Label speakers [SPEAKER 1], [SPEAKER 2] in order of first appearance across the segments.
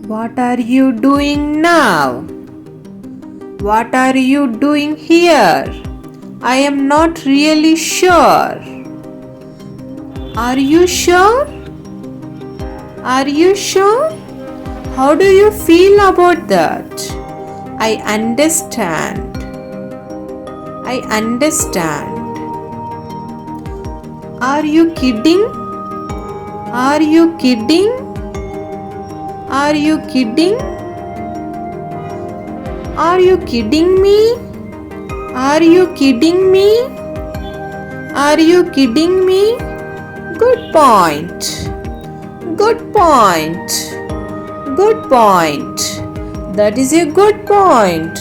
[SPEAKER 1] What are you doing now? What are you doing here? I am not really sure. Are you sure? Are you sure? How do you feel about that? I understand. I understand. Are you kidding? Are you kidding? Are you kidding? Are you kidding me? Are you kidding me? Are you kidding me? Good point. Good point. Good point. That is a good point.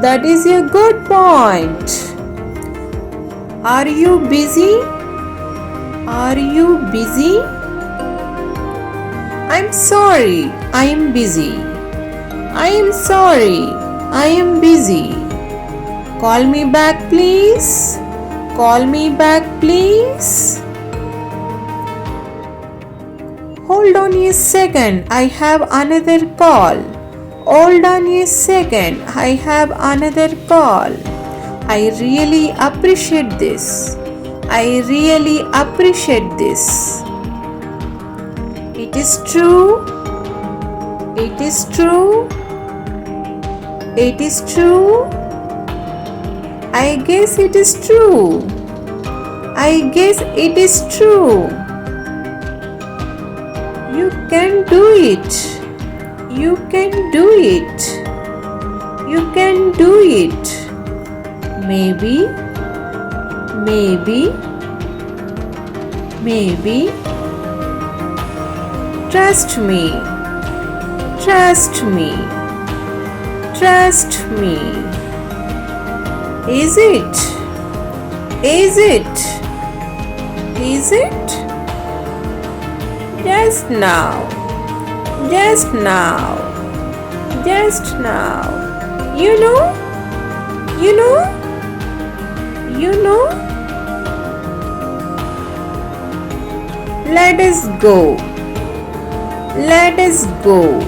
[SPEAKER 1] That is a good point. Are you busy? Are you busy? I'm sorry, I am busy. I am sorry, I am busy. Call me back, please. Call me back, please. Hold on a second, I have another call. Hold on a second, I have another call. I really appreciate this. I really appreciate this. It is true. It is true. It is true. I guess it is true. I guess it is true. You can do it. You can do it. You can do it. Maybe. Maybe. Maybe. Trust me. Trust me. Trust me. Is it? Is it? Is it? Just now. Just now. Just now. You know? You know? You know? Let us go. Let us go.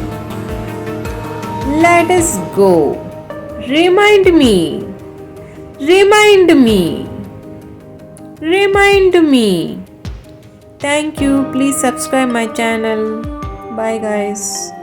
[SPEAKER 1] Let us go. Remind me. Remind me. Remind me. Thank you. Please subscribe my channel. Bye guys.